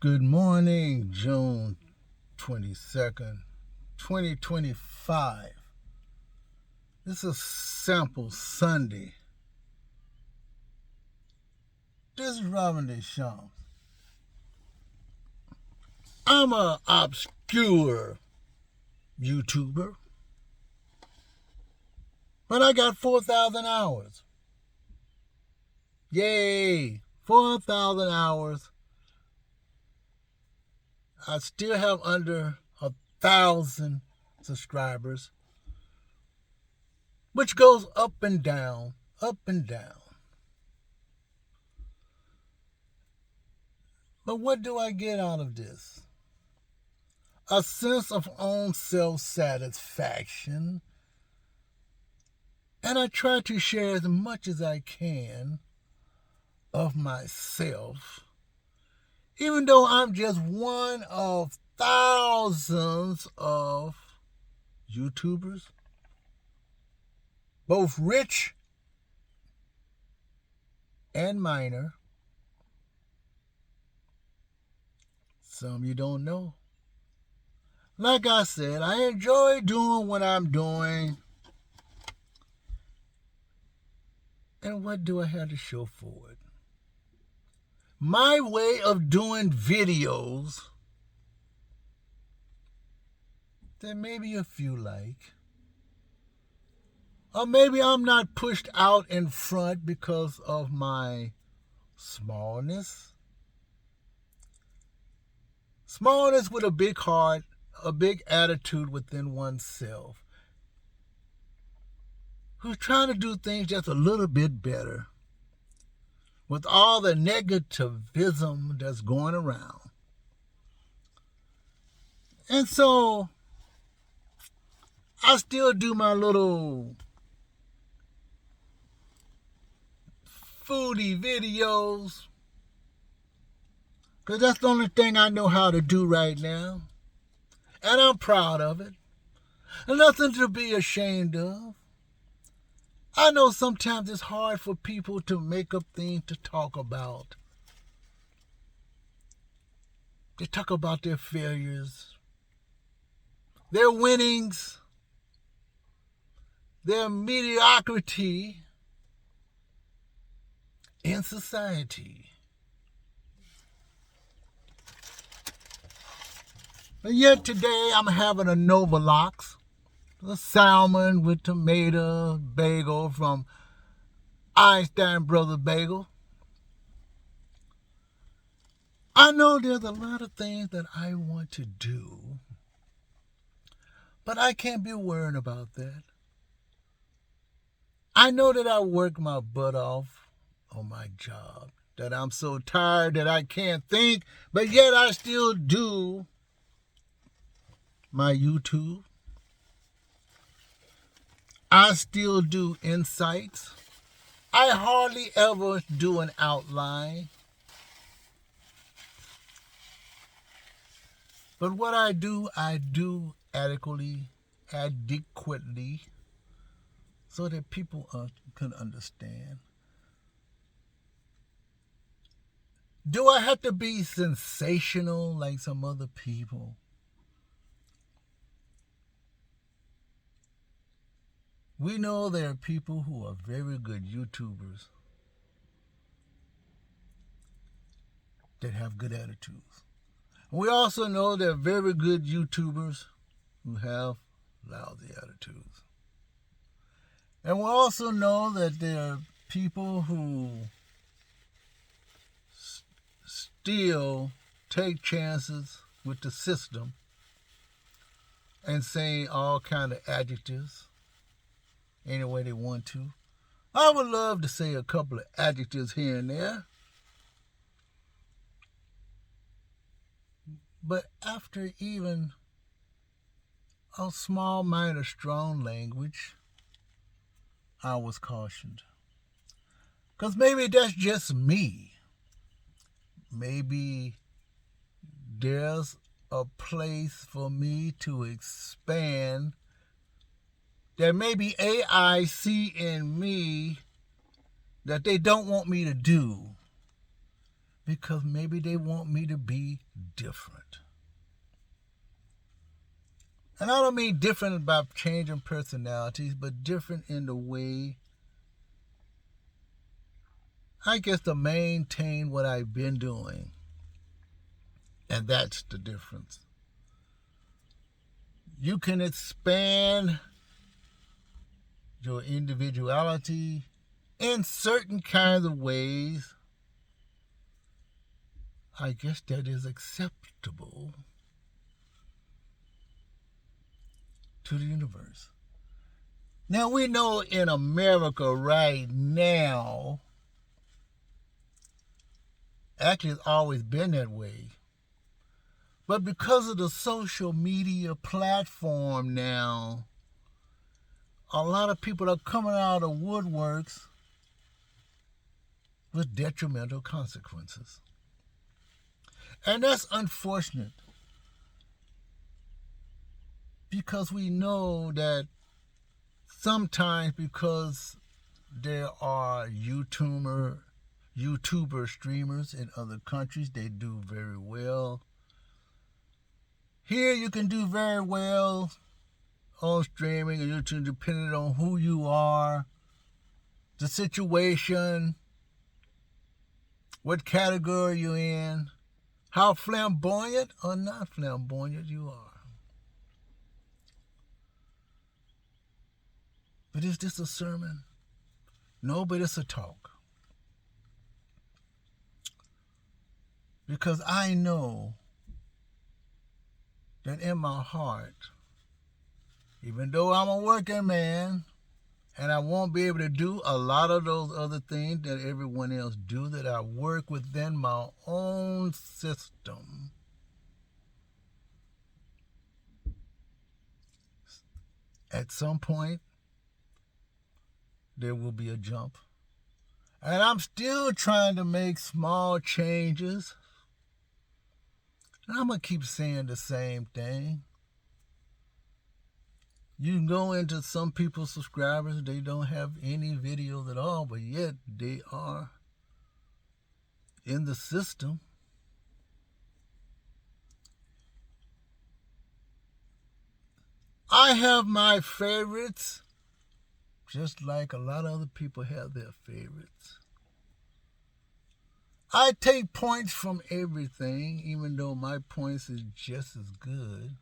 Good morning, June 22nd, 2025. This is Sample Sunday. This is Robin Deschamps. I'm an obscure YouTuber, but I got 4,000 hours. Yay! 4,000 hours. I still have under 1,000 subscribers, which goes up and down, up and down. But what do I get out of this? A sense of own self-satisfaction. And I try to share as much as I can of myself, even though I'm just one of thousands of YouTubers, both rich and minor. Some you don't know. Like I said, I enjoy doing what I'm doing. And what do I have to show for it? My way of doing videos that maybe a few like. Or maybe I'm not pushed out in front because of my smallness. Smallness with a big heart, a big attitude within oneself. Who's trying to do things just a little bit better with all the negativism that's going around. And so I still do my little foodie videos, because that's the only thing I know how to do right now. And I'm proud of it. And nothing to be ashamed of. I know sometimes it's hard for people to make up things to talk about. They talk about their failures, their winnings, their mediocrity in society. But yet today I'm having a Novalox, a salmon with tomato bagel from Einstein Bros Bagel. I know there's a lot of things that I want to do, but I can't be worrying about that. I know that I work my butt off on my job, that I'm so tired that I can't think, but yet I still do my YouTube. I still do insights. I hardly ever do an outline. But what I do adequately, so that people can understand. Do I have to be sensational like some other people? We know there are people who are very good YouTubers that have good attitudes. We also know there are very good YouTubers who have lousy attitudes. And we also know that there are people who still take chances with the system and say all kind of adjectives any way they want to. I would love to say a couple of adjectives here and there. But after even a small, minor, strong language, I was cautioned. Because maybe that's just me. Maybe there's a place for me to expand that maybe AI see in me that they don't want me to do. because maybe they want me to be different. And I don't mean different about changing personalities, but different in the way, I guess, to maintain what I've been doing. And that's the difference. You can expand your individuality in certain kinds of ways. I guess that is acceptable to the universe. Now, we know in America right now, actually it's always been that way, but because of the social media platform now, a lot of people are coming out of woodworks with detrimental consequences. And that's unfortunate, because we know that sometimes, because there are YouTuber streamers in other countries, they do very well. Here you can do very well on streaming and YouTube, depending on who you are, the situation, what category you're in, how flamboyant or not flamboyant you are. But is this a sermon? No, but it's a talk. Because I know that in my heart, even though I'm a working man, and I won't be able to do a lot of those other things that everyone else do, that I work within my own system, at some point, there will be a jump. And I'm still trying to make small changes. And I'm going to keep saying the same thing. You can go into some people's subscribers, they don't have any videos at all, but yet they are in the system. I have my favorites, just like a lot of other people have their favorites. I take points from everything, even though my points is just as good.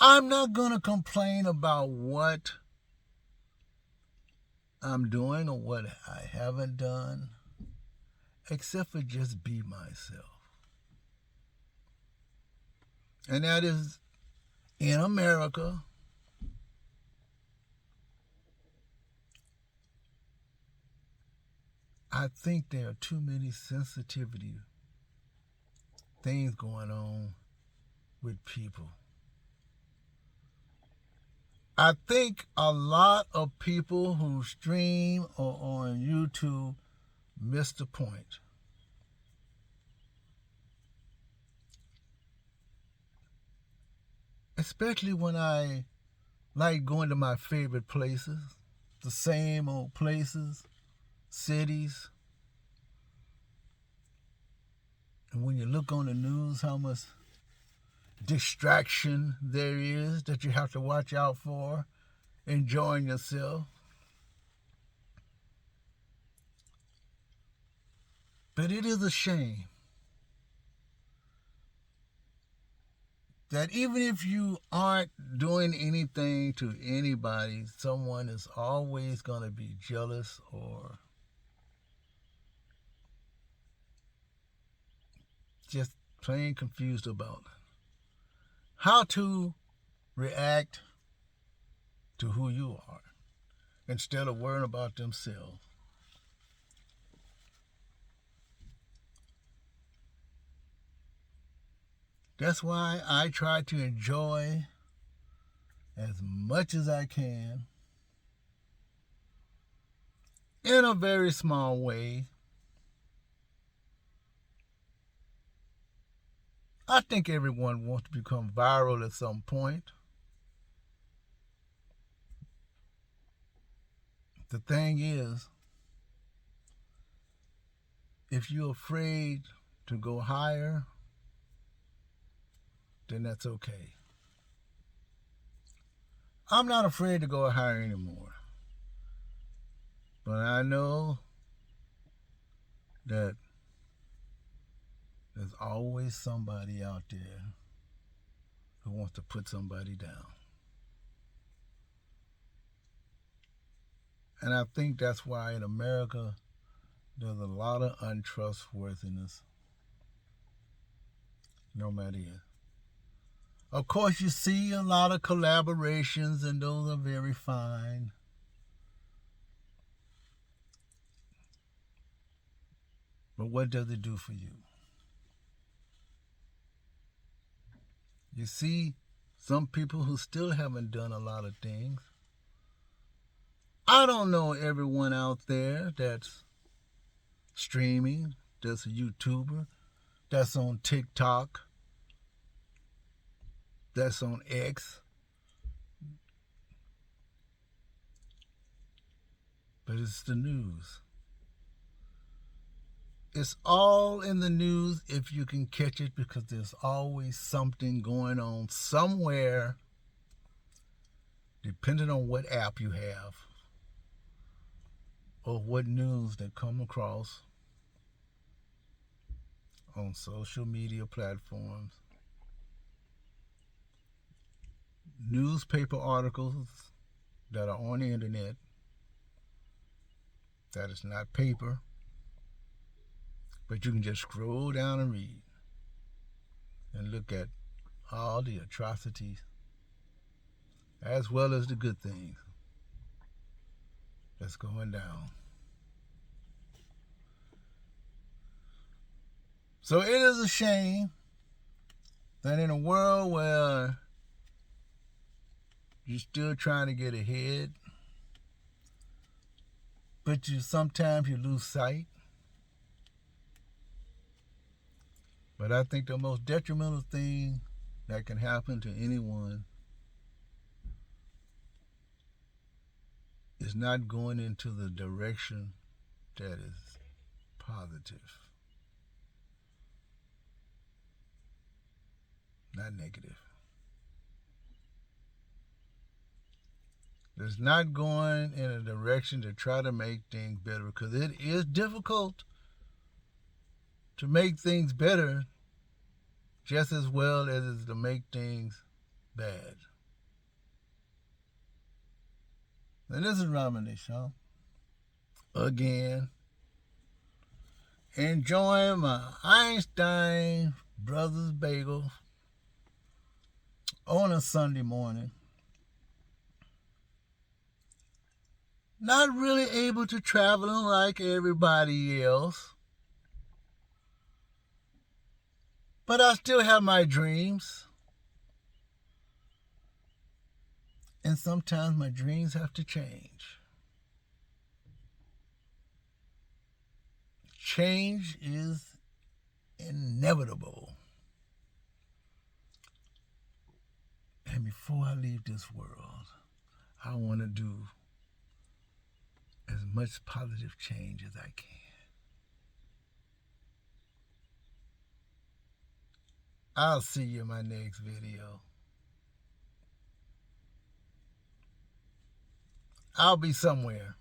I'm not going to complain about what I'm doing or what I haven't done, except for just be myself. And that is, in America, I think there are too many sensitivity things going on with people. I think a lot of people who stream or on YouTube miss the point. Especially when I like going to my favorite places, the same old places, cities. And when you look on the news, how much distraction there is that you have to watch out for, enjoying yourself. But it is a shame that even if you aren't doing anything to anybody, someone is always going to be jealous or just plain confused about how to react to who you are instead of worrying about themselves. That's why I try to enjoy as much as I can in a very small way. I think everyone wants to become viral at some point. The thing is, if you're afraid to go higher, then that's okay. I'm not afraid to go higher anymore. But I know that there's always somebody out there who wants to put somebody down. And I think that's why in America there's a lot of untrustworthiness, no matter what. Of course, you see a lot of collaborations, and those are very fine. But what does it do for you? You see some people who still haven't done a lot of things. I don't know everyone out there that's streaming, that's a YouTuber, that's on TikTok, that's on X. But it's the news. It's all in the news if you can catch it, because there's always something going on somewhere, depending on what app you have or what news that come across on social media platforms. Newspaper articles that are on the internet, that is not paper, but you can just scroll down and read and look at all the atrocities as well as the good things that's going down. So it is a shame that in a world where you're still trying to get ahead, but sometimes you lose sight. But I think the most detrimental thing that can happen to anyone is not going into the direction that is positive, not negative. It's not going in a direction to try to make things better, because it is difficult to make things better just as well as it is to make things bad. And this is Ramani Shaw again, enjoying my Einstein Bros Bagel on a Sunday morning. Not really able to travel like everybody else, but I still have my dreams. And sometimes my dreams have to change. Change is inevitable. And before I leave this world, I want to do as much positive change as I can. I'll see you in my next video. I'll be somewhere.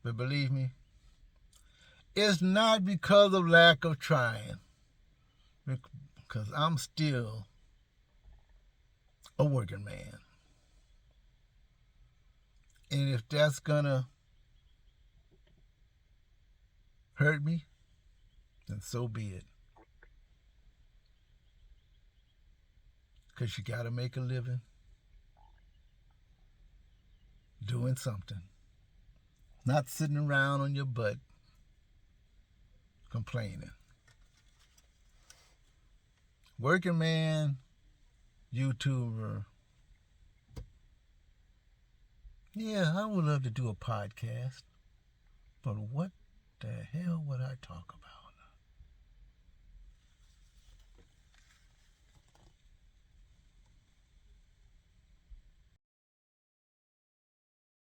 But believe me, it's not because of lack of trying, because I'm still a working man. And if that's gonna hurt me, then so be it. Because you gotta make a living doing something. Not sitting around on your butt complaining. Working man, YouTuber. Yeah, I would love to do a podcast, but what the hell would I talk about?